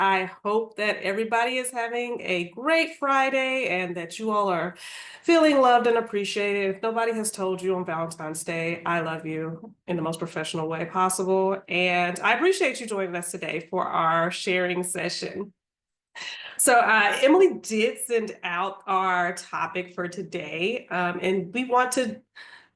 I hope that everybody is having a great Friday and that you all are feeling loved and appreciated. If nobody has told you on Valentine's Day, I love you in the most professional way possible. And I appreciate you joining us today for our sharing session. So Emily did send out our topic for today, and we want to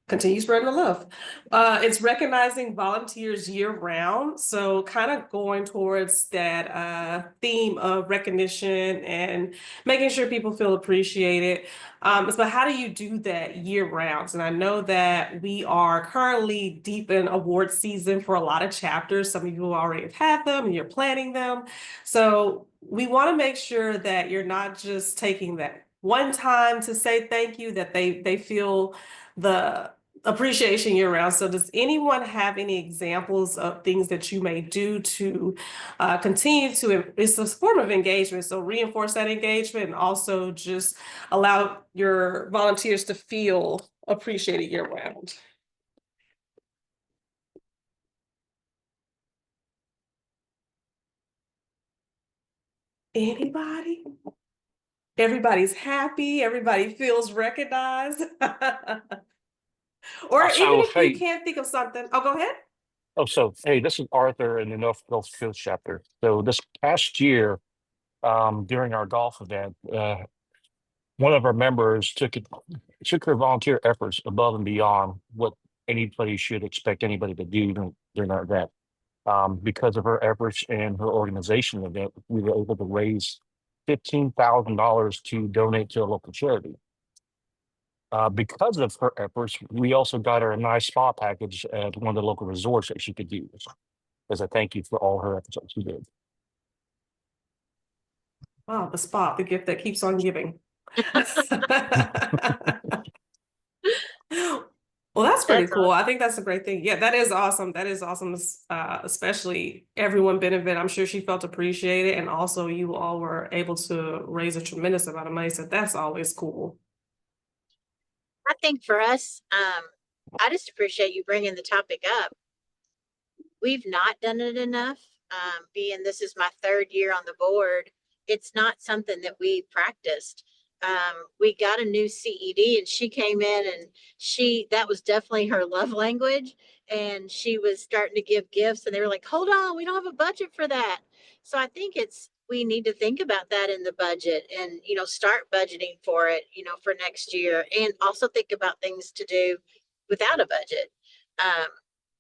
continue spreading the love. It's recognizing volunteers year round. So kind of going towards that theme of recognition and making sure people feel appreciated. But how do you do that year round? And I know that we are currently deep in award season for a lot of chapters. Some of you already have had them and you're planning them. So we want to make sure that you're not just taking that one time to say thank you, that they feel the appreciation year round. So does anyone have any examples of things that you may do to continue to, it's a form of engagement, so reinforce that engagement and also just allow your volunteers to feel appreciated year round? Anybody? Everybody's happy, everybody feels recognized. Or even So, if you hey, can't think of something, oh, go ahead. hey, this is Arthur in the North Gulf Coast chapter. So this past year, during our golf event, one of our members took her volunteer efforts above and beyond what anybody should expect anybody to do during our event. Because of her efforts and her organization event, we were able to raise $15,000 to donate to a local charity. Because of her efforts, we also got her a nice spa package at one of the local resorts that she could use as a thank you for all her efforts that she did. Wow, the spot, the gift that keeps on giving. Well, that's pretty That's cool. I think that's a great thing. Yeah, that is awesome. That is awesome. Especially everyone benefit. I'm sure she felt appreciated, and also you all were able to raise a tremendous amount of money. So that's always cool. I think for us, I just appreciate you bringing the topic up. We've not done it enough. Being this is my third year on the board, it's not something that we practiced. We got a new CED and she came in and that was definitely her love language. And she was starting to give gifts and they were like, hold on, we don't have a budget for that. So I think we need to think about that in the budget and, start budgeting for it, for next year and also think about things to do without a budget.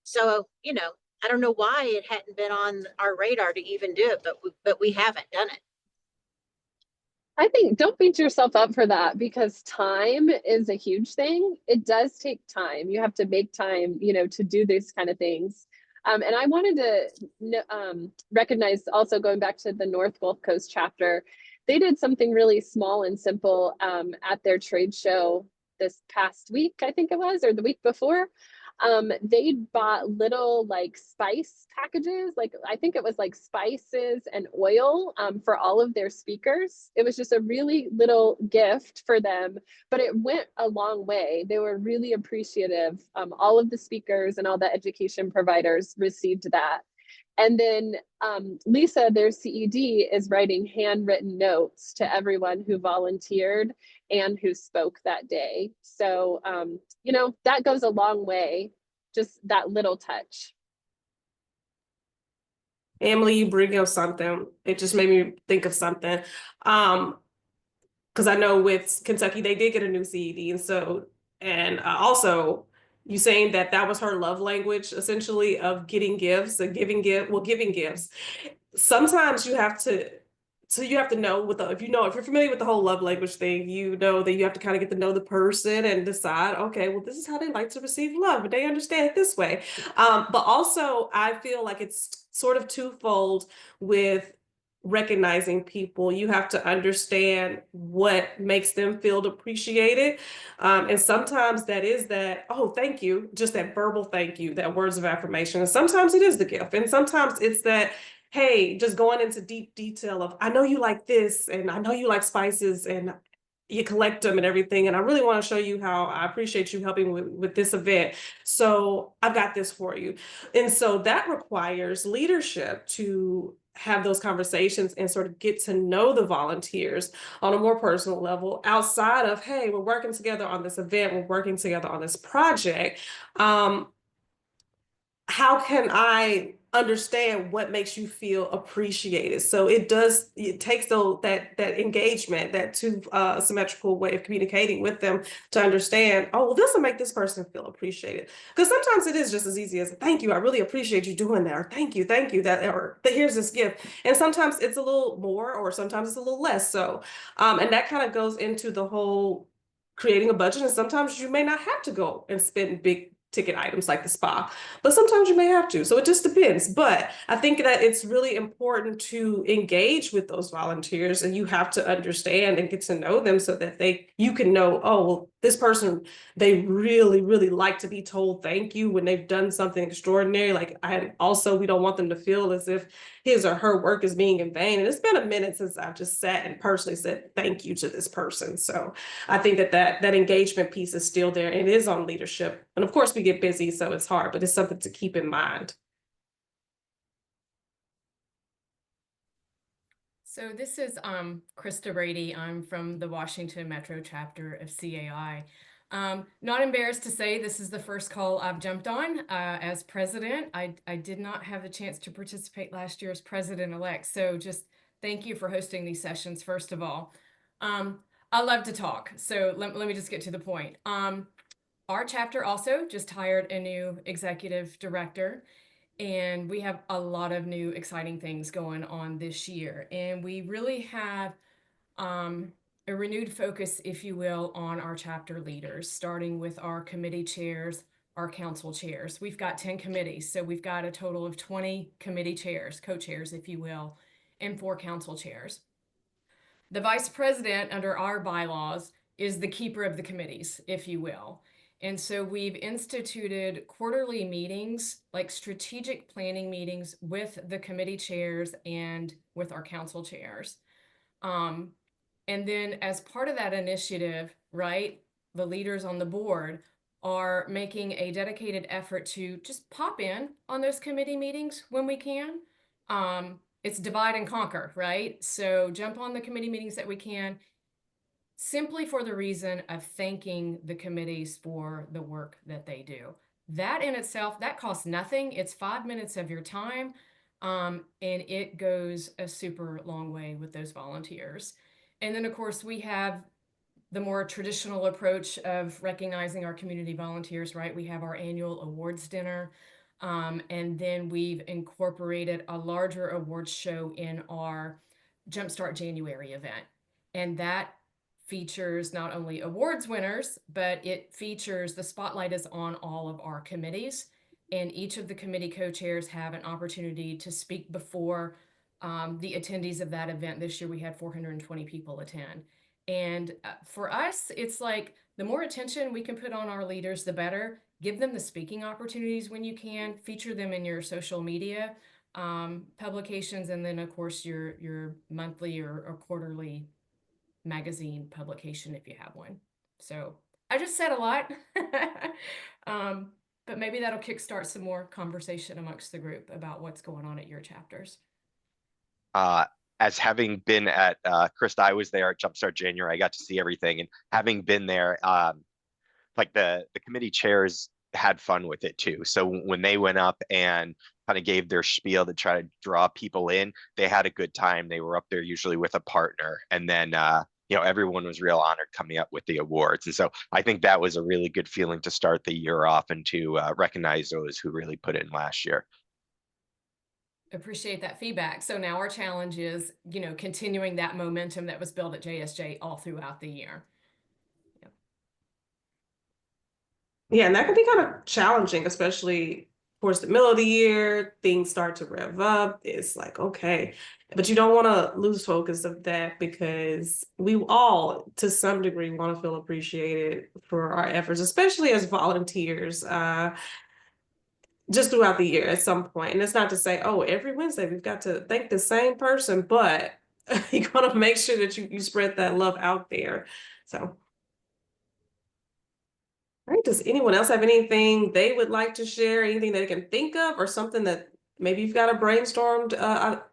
So, I don't know why it hadn't been on our radar to even do it, but we haven't done it. I think don't beat yourself up for that because time is a huge thing. It does take time. You have to make time, to do these kind of things. And I wanted to recognize also going back to the North Gulf Coast chapter, they did something really small and simple at their trade show this past week, I think it was, or the week before. They bought little like spice packages, like I think it was like spices and oil for all of their speakers. It was just a really little gift for them, but it went a long way. They were really appreciative. All of the speakers and all the education providers received that. And then Lisa, their CED, is writing handwritten notes to everyone who volunteered and who spoke that day. So, that goes a long way, just that little touch. Emily, you bring up something. It just made me think of something. Because I know with Kentucky, they did get a new CED. And also, you saying that was her love language, essentially, of getting gifts and giving gifts. Sometimes you have to know if you're familiar with the whole love language thing, you know that you have to kind of get to know the person and decide, okay, well, this is how they like to receive love, but they understand it this way. But also, I feel like it's sort of twofold with recognizing people. You have to understand what makes them feel appreciated. And sometimes that is that, oh, thank you, just that verbal thank you, that words of affirmation. And sometimes it is the gift. And sometimes it's that, hey, just going into deep detail of, I know you like this, and I know you like spices, and you collect them and everything. And I really want to show you how I appreciate you helping with this event. So I've got this for you. And so that requires leadership to have those conversations and sort of get to know the volunteers on a more personal level outside of, hey, we're working together on this event, we're working together on this project. How can I understand what makes you feel appreciated? So it takes that engagement, that two symmetrical way of communicating with them to understand, oh, well, this will make this person feel appreciated. Because sometimes it is just as easy as, thank you, I really appreciate you doing that, or thank you, that, or here's this gift. And sometimes it's a little more, or sometimes it's a little less. So, and that kind of goes into the whole creating a budget. And sometimes you may not have to go and spend big ticket items like the spa, but sometimes you may have to. So it just depends. But I think that it's really important to engage with those volunteers, and you have to understand and get to know them so that you can know, oh, well, this person, they really, really like to be told thank you when they've done something extraordinary. Like, we don't want them to feel as if his or her work is being in vain. And it's been a minute since I've just sat and personally said thank you to this person. So I think that engagement piece is still there. It is on leadership. And of course we get busy, so it's hard, but it's something to keep in mind. So this is Krista Brady. I'm from the Washington Metro chapter of CAI. Not embarrassed to say this is the first call I've jumped on as president. I did not have the chance to participate last year as president-elect, so just thank you for hosting these sessions, first of all. I love to talk, so let me just get to the point. Our chapter also just hired a new executive director, and we have a lot of new exciting things going on this year. And we really have a renewed focus, if you will, on our chapter leaders, starting with our committee chairs, our council chairs. We've got 10 committees, so we've got a total of 20 committee chairs, co-chairs, if you will, and 4 council chairs. The vice president under our bylaws is the keeper of the committees, if you will. And so we've instituted quarterly meetings, like strategic planning meetings with the committee chairs and with our council chairs. And then as part of that initiative, right, the leaders on the board are making a dedicated effort to just pop in on those committee meetings when we can. It's divide and conquer, right? So jump on the committee meetings that we can, simply for the reason of thanking the committees for the work that they do. That in itself, that costs nothing. It's 5 minutes of your time, and it goes a super long way with those volunteers. And then, of course, we have the more traditional approach of recognizing our community volunteers, right? We have our annual awards dinner, and then we've incorporated a larger awards show in our Jumpstart January event. And that features not only awards winners, but it features, the spotlight is on all of our committees, and each of the committee co-chairs have an opportunity to speak before the attendees of that event. This year we had 420 people attend. And for us, it's like the more attention we can put on our leaders, the better. Give them the speaking opportunities when you can, feature them in your social media publications, and then of course your monthly or quarterly magazine publication if you have one. So I just said a lot, but maybe that'll kickstart some more conversation amongst the group about what's going on at your chapters. As having been at Krista, I was there at Jumpstart January. I got to see everything, and having been there, like the committee chairs had fun with it too. So when they went up and kind of gave their spiel to try to draw people in, they had a good time. They were up there usually with a partner, and then everyone was real honored coming up with the awards. And so I think that was a really good feeling to start the year off and to recognize those who really put in last year. Appreciate that feedback. So now our challenge is, continuing that momentum that was built at JSJ all throughout the year. Yep. Yeah, and that can be kind of challenging, especially towards the middle of the year. Things start to rev up. It's like, okay, but you don't want to lose focus of that, because we all, to some degree, want to feel appreciated for our efforts, especially as volunteers. Just throughout the year at some point. And it's not to say, oh, every Wednesday we've got to thank the same person, but you want to make sure that you spread that love out there. So, all right, does anyone else have anything they would like to share, anything they can think of, or something that maybe you've got a brainstormed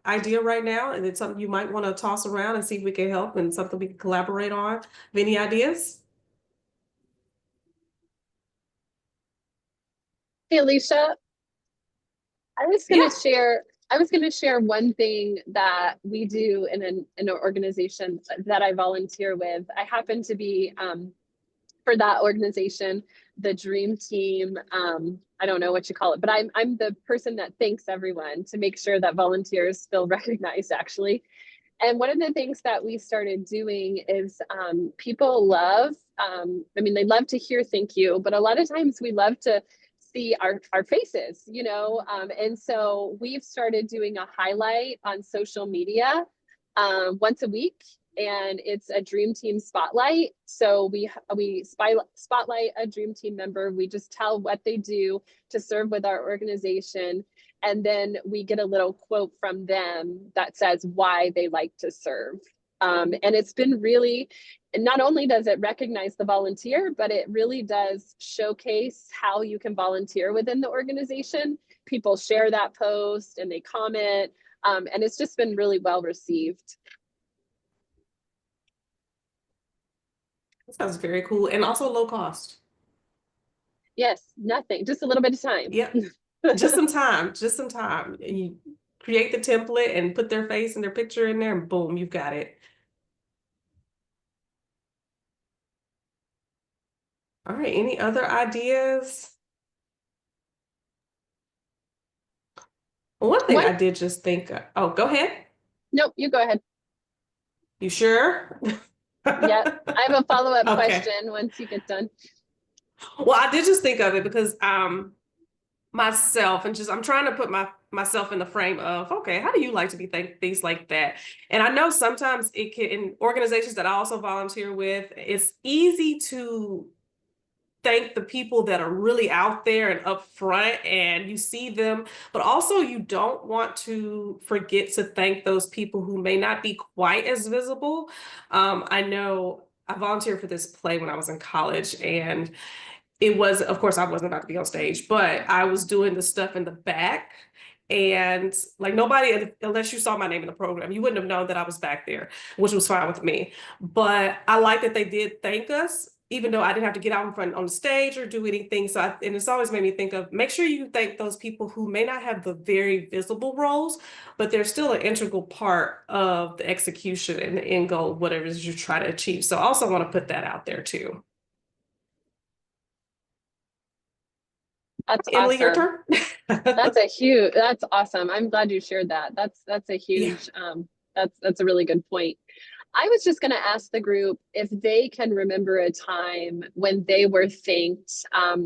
idea right now, and it's something you might want to toss around and see if we can help and something we can collaborate on. Have any ideas? Hey, Alicia, I was Yeah. going to share. I was going to share one thing that we do in an organization that I volunteer with. I happen to be for that organization, the dream team. I don't know what you call it, but I'm the person that thanks everyone to make sure that volunteers feel recognized, actually. And one of the things that we started doing is people love, I mean, they love to hear thank you, but a lot of times we love to see our faces, you know? And so we've started doing a highlight on social media once a week. And it's a dream team spotlight. So we spotlight a dream team member. We just tell what they do to serve with our organization, and then we get a little quote from them that says why they like to serve. And it's been really, not only does it recognize the volunteer, but it really does showcase how you can volunteer within the organization. People share that post and they comment, and it's just been really well received. That sounds very cool and also low cost. Yes, nothing, just a little bit of time. Yep. Just some time, just some time. You create the template and put their face and their picture in there, and boom, you've got it. All right, any other ideas? Well, one thing I did just think of, oh, go ahead. Nope, you go ahead. You sure? Yep, I have a follow-up Okay. question once you get done. Well, I did just think of it because myself and just I'm trying to put myself in the frame of, okay, how do you like to be things like that? And I know sometimes it can, in organizations that I also volunteer with, it's easy to thank the people that are really out there and up front and you see them, but also you don't want to forget to thank those people who may not be quite as visible. I know I volunteered for this play when I was in college, and it was, of course, I wasn't about to be on stage, but I was doing the stuff in the back. And like nobody, unless you saw my name in the program, you wouldn't have known that I was back there, which was fine with me. But I like that they did thank us, even though I didn't have to get out in front on the stage or do anything. So, and it's always made me think of, make sure you thank those people who may not have the very visible roles, but they're still an integral part of the execution and the end goal, whatever it is you try to achieve. So I also want to put that out there too. That's Emily, your awesome. turn. That's awesome. I'm glad you shared that. That's a huge, that's a really good point. I was just going to ask the group if they can remember a time when they were thanked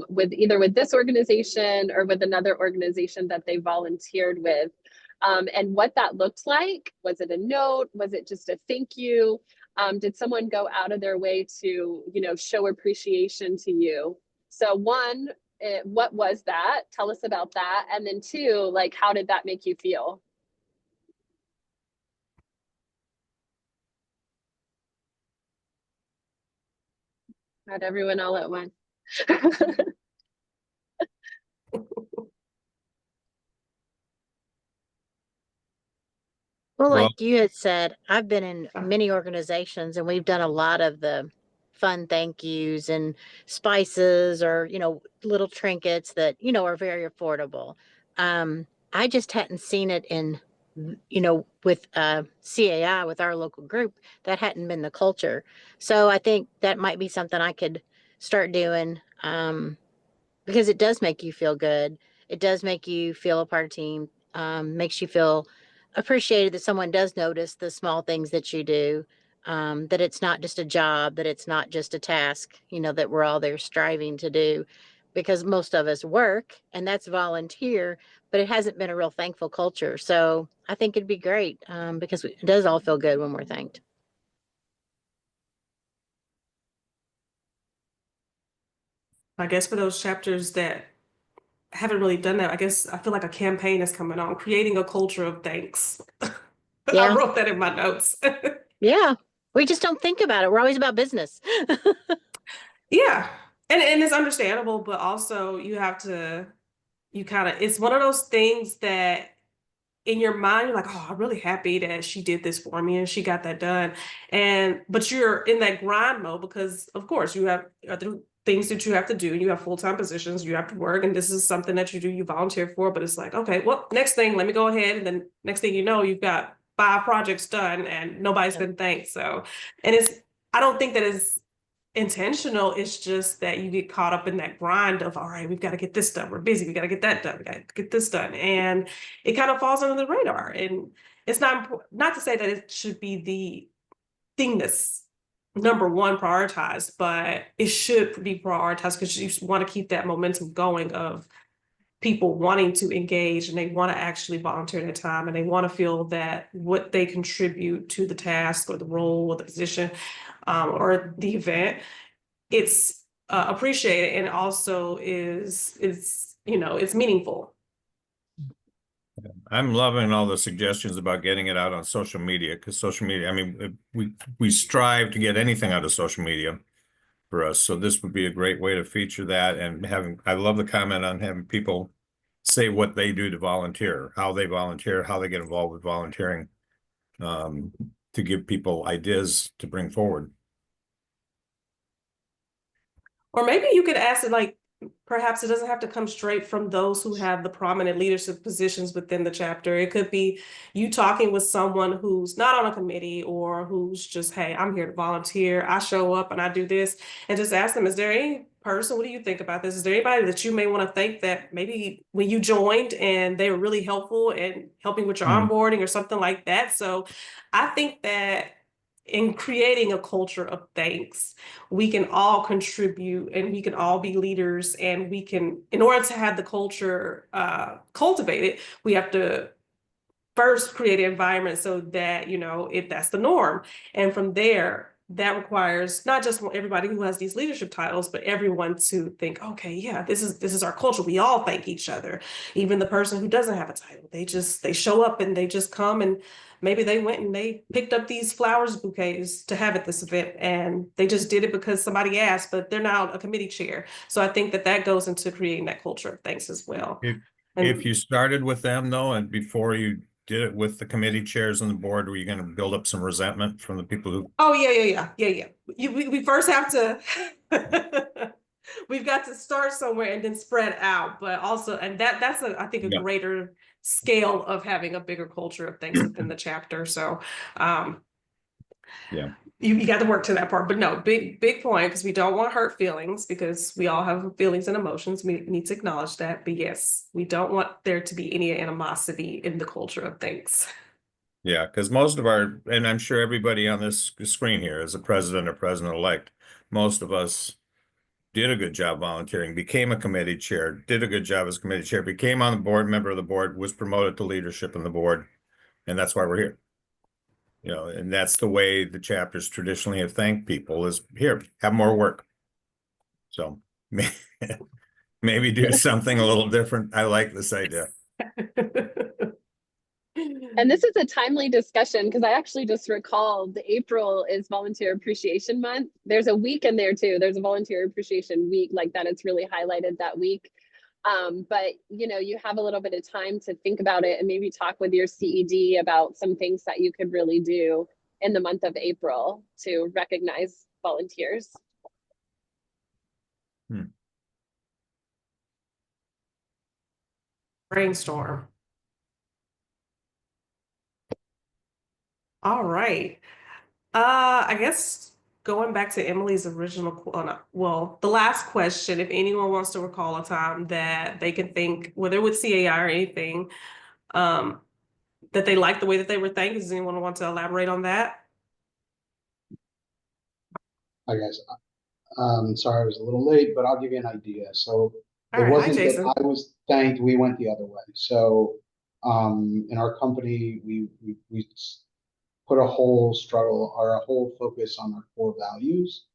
with either with this organization or with another organization that they volunteered with, and what that looked like. Was it a note? Was it just a thank you? Did someone go out of their way to, you know, show appreciation to you? So one, what was that? Tell us about that. And then two, like, how did that make you feel? Not everyone all at once. Well, Well, like you had said, I've been in many organizations and we've done a lot of the fun thank yous and spices or, you know, little trinkets that, you know, are very affordable. I just hadn't seen it in, you know, with CAI, with our local group, that hadn't been the culture. So I think that might be something I could start doing. Because it does make you feel good. It does make you feel a part of team. Makes you feel appreciated that someone does notice the small things that you do. That it's not just a job, that it's not just a task, you know, that we're all there striving to do. Because most of us work and that's volunteer, but it hasn't been a real thankful culture. So I think it'd be great because it does all feel good when we're thanked. I guess for those chapters that haven't really done that, I guess I feel like a campaign is coming on, creating a culture of thanks. I Yeah. wrote that in my notes. Yeah. We just don't think about it. We're always about business. Yeah. And it's understandable, but also you have to you kind of, it's one of those things that in your mind, you're like, oh, I'm really happy that she did this for me and she got that done. But you're in that grind mode because, of course, you have other things that you have to do. You have full-time positions, you have to work, and this is something that you do, you volunteer for. But it's like, okay, well, next thing, let me go ahead. And then next thing you know, you've got 5 projects done and nobody's been thanked. So, and I don't think that it's intentional. It's just that you get caught up in that grind of, all right, we've got to get this done. We're busy. We got to get that done. We got to get this done. And it kind of falls under the radar. And it's not to say that it should be the thing that's number one prioritized, but it should be prioritized because you want to keep that momentum going of people wanting to engage and they want to actually volunteer their time and they want to feel that what they contribute to the task or the role or the position or the event, it's appreciated and also it's meaningful. I'm loving all the suggestions about getting it out on social media, because social media, I mean, we strive to get anything out of social media for us. So this would be a great way to feature that, and I love the comment on having people say what they do to volunteer, how they volunteer, how they get involved with volunteering, to give people ideas to bring forward. Or maybe you could ask it like, perhaps it doesn't have to come straight from those who have the prominent leadership positions within the chapter. It could be you talking with someone who's not on a committee or who's just, hey, I'm here to volunteer. I show up and I do this, and just ask them, is there any person, what do you think about this? Is there anybody that you may want to thank that maybe when you joined and they were really helpful in helping with your onboarding or something like that? So I think that in creating a culture of thanks, we can all contribute and we can all be leaders, and we can, in order to have the culture cultivated, we have to first create an environment so that, if that's the norm. And from there, that requires not just everybody who has these leadership titles, but everyone to think, okay, yeah, this is our culture. We all thank each other. Even the person who doesn't have a title, they show up and they just come, and maybe they went and they picked up these flowers bouquets to have at this event, and they just did it because somebody asked, but they're now a committee chair. So I think that goes into creating that culture of thanks as well. If you started with them though, and before you did it with the committee chairs on the board, were you going to build up some resentment from the people who? Oh, yeah. We first have to, we've got to start somewhere and then spread out, but also, and that's I think a greater scale of having a bigger culture of things within the chapter. So, you got to work to that part, but no, big point, because we don't want hurt feelings, because we all have feelings and emotions. We need to acknowledge that, but yes, we don't want there to be any animosity in the culture of things. Yeah, because most of and I'm sure everybody on this screen here is a president or president-elect. Most of us did a good job volunteering, became a committee chair, did a good job as committee chair, became on the board, member of the board, was promoted to leadership in the board, and that's why we're here. And that's the way the chapters traditionally have thanked people, is here, have more work. So maybe do something a little different. I like this idea. And this is a timely discussion because I actually just recalled April is Volunteer Appreciation Month. There's a week in there too. There's a Volunteer Appreciation Week like that. It's really highlighted that week. But you have a little bit of time to think about it and maybe talk with your CED about some things that you could really do in the month of April to recognize volunteers. Brainstorm. All right. I guess going back to Emily's original, the last question, if anyone wants to recall a time that they can think, whether with CAI or anything, that they like the way that they were thanked, does anyone want to elaborate on that? Hi guys, sorry I was a little late, but I'll give you an idea. So All it right. wasn't Hi, that Jason. I was thanked, we went the other way. So in our company, we put a whole struggle or a whole focus on our core values.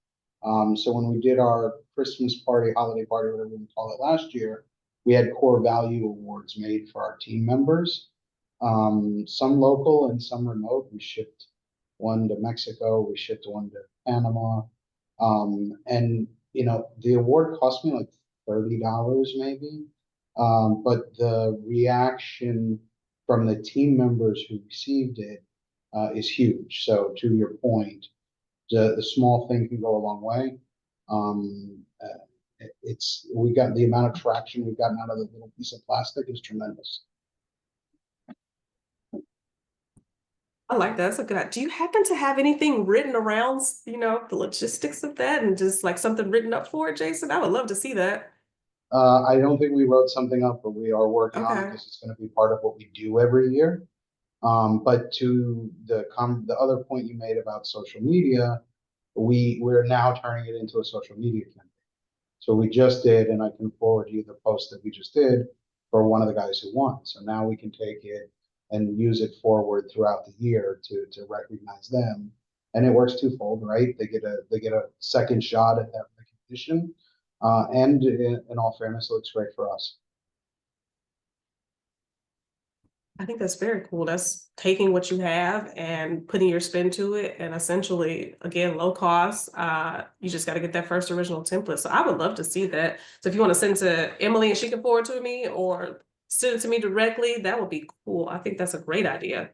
So when we did our Christmas party, holiday party, whatever we call it last year, we had core value awards made for our team members. Some local and some remote. We shipped one to Mexico, we shipped one to Panama. And the award cost me like $30 maybe. But the reaction from the team members who received it is huge. So to your point, the small thing can go a long way. We got the amount of traction we've gotten out of the little piece of plastic is tremendous. I like that. That's a good. Do you happen to have anything written around, the logistics of that and just like something written up for it, Jason? I would love to see that. I don't think we wrote something up, but we are working on it Okay. because it's going to be part of what we do every year. But to the other point you made about social media, we're now turning it into a social media campaign. So we just did, and I can forward you the post that we just did for one of the guys who won. So now we can take it and use it forward throughout the year to recognize them. And it works twofold, right? They get a second shot at that recognition. And in all fairness, it looks great for us. I think that's very cool. That's taking what you have and putting your spin to it, and essentially, again, low cost. You just got to get that first original template. So I would love to see that. So if you want to send to Emily and she can forward to me, or send it to me directly, that would be cool. I think that's a great idea.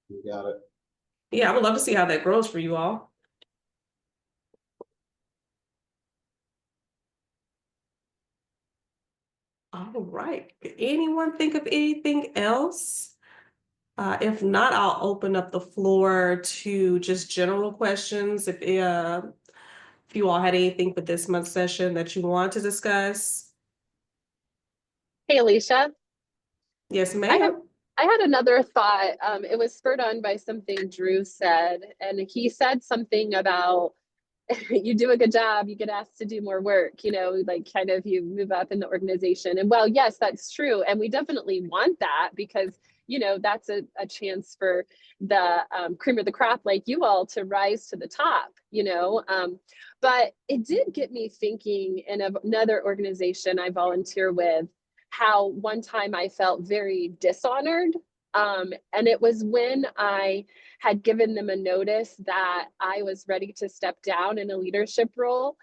You got it. Yeah, I would love to see how that grows for you all. All right. Did anyone think of anything else? If not, I'll open up the floor to just general questions. If you all had anything for this month's session that you want to discuss. Hey, Alicia. Yes, I have ma'am. I had another thought. It was spurred on by something Drew said, and he said something about you do a good job, you get asked to do more work, like kind of you move up in the organization. And well, yes, that's true. And we definitely want that because, that's a chance for the cream of the crop like you all to rise to the top. But it did get me thinking in another organization I volunteer with, how one time I felt very dishonored. And it was when I had given them a notice that I was ready to step down in a leadership role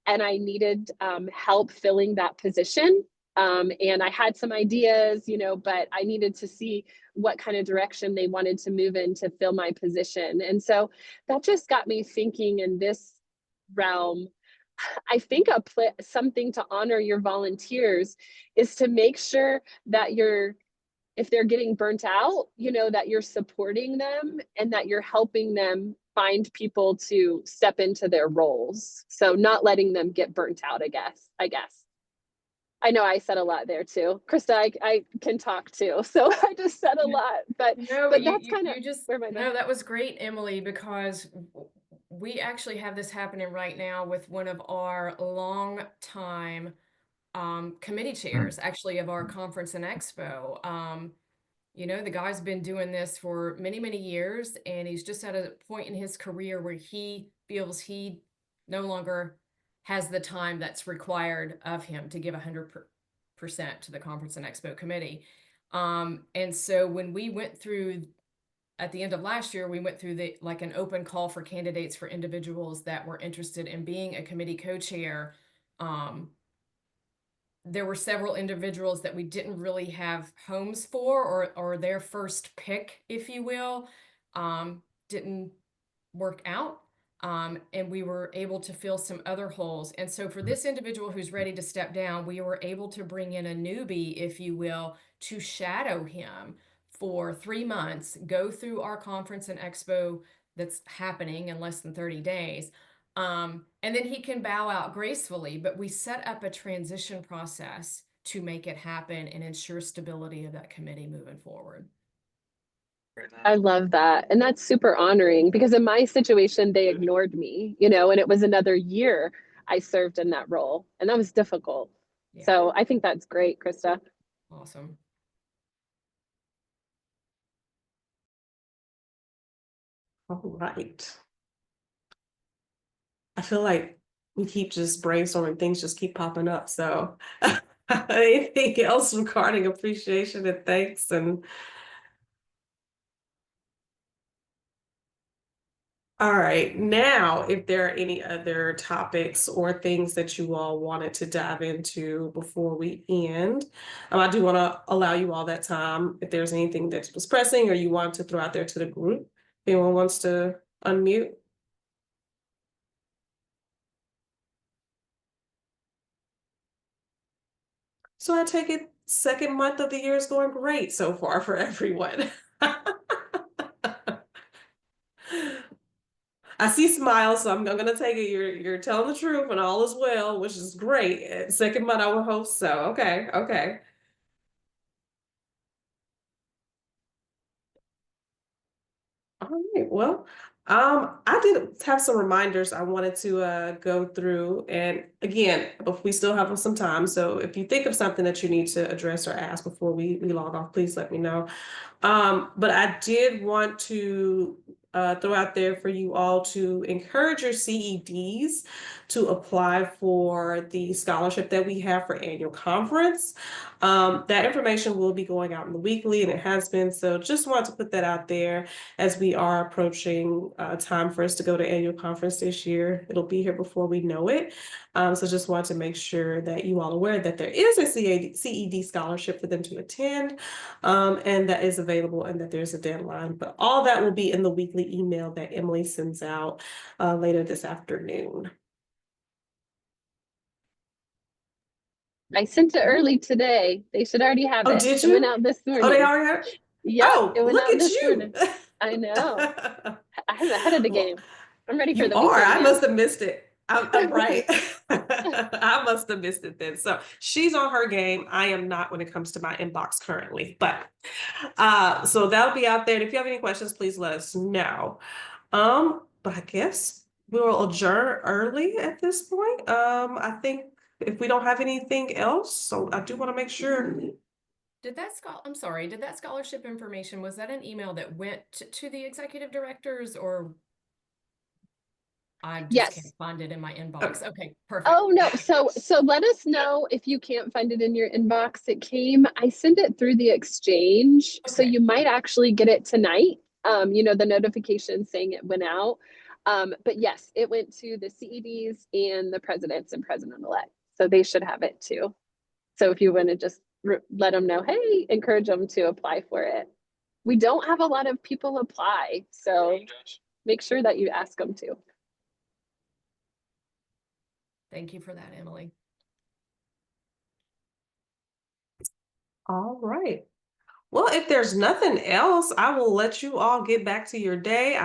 and I needed help filling that position. And I had some ideas, but I needed to see what kind of direction they wanted to move in to fill my position. And so that just got me thinking in this realm. I think something to honor your volunteers is to make sure that if they're getting burnt out, that you're supporting them and that you're helping them find people to step into their roles. So not letting them get burnt out, I guess. I know I said a lot there too. Krista, I can talk too. So I just said a lot, but that's kind of where my no, that was great, Emily, because we actually have this happening right now with one of our long time committee chairs, actually, of our conference and expo. The guy's been doing this for many, many years, and he's just at a point in his career where he feels he no longer has the time that's required of him to give 100% to the conference and expo committee. And so when we went through at the end of last year, we went through an open call for candidates for individuals that were interested in being a committee co-chair. There were several individuals that we didn't really have homes for, or their first pick, if you will, didn't work out. And we were able to fill some other holes. And so for this individual who's ready to step down, we were able to bring in a newbie, if you will, to shadow him for 3 months, go through our conference and expo that's happening in less than 30 days. And then he can bow out gracefully, but we set up a transition process to make it happen and ensure stability of that committee moving forward. I love that. And that's super honoring because in my situation, they ignored me, and it was another year I served in that role. And that was difficult. Yeah. So I think that's great, Krista. Awesome. All right. I feel like we keep just brainstorming, things just keep popping up. So anything else regarding appreciation and thanks? And All right, now, if there are any other topics or things that you all wanted to dive into before we end, I do want to allow you all that time. If there's anything that was pressing or you want to throw out there to the group, if anyone wants to unmute. So I take it second month of the year is going great so far for everyone. I see smiles, so I'm gonna take it. You're telling the truth and all is well, which is great. Second month, I would hope so. Okay, okay. All right. Well, I did have some reminders I wanted to go through, and again, but we still have some time. So if you think of something that you need to address or ask before we log off, please let me know. But I did want to throw out there for you all to encourage your CEDs to apply for the scholarship that we have for annual conference. That information will be going out in the weekly, and it has been. So just want to put that out there as we are approaching time for us to go to annual conference this year. It'll be here before we know it. So just want to make sure that you all are aware that there is a CED scholarship for them to attend, and that is available and that there's a deadline. But all that will be in the weekly email that Emily sends out later this afternoon. I sent it early today. They should already have Oh, it. did It went you? out this Oh, they morning. already have it? Yep, Oh, it went look out at this you. morning. I know. I'm ahead of the Well, game. I'm ready for you the are. weekend, I man. must have missed it. I'm right. I must have missed it then. So she's on her game. I am not when it comes to my inbox currently. But so that'll be out there. And if you have any questions, please let us know. But I guess we will adjourn early at this point. I think if we don't have anything else, so I do want to make sure. I'm sorry, did that scholarship information, was that an email that went to the executive directors, or I just can't Yes. find it in my inbox? Okay, perfect. Oh no. So let us know if you can't find it in your inbox. I sent it through the exchange. So Okay. you might actually get it tonight. The notification saying it went out. But yes, it went to the CEDs and the presidents and president-elect. So they should have it too. So if you want to just let them know, hey, encourage them to apply for it. We don't have a lot of people apply, so make sure that you ask them to. Thank you for that, Emily. All right. Well, if there's nothing else, I will let you all get back to your day.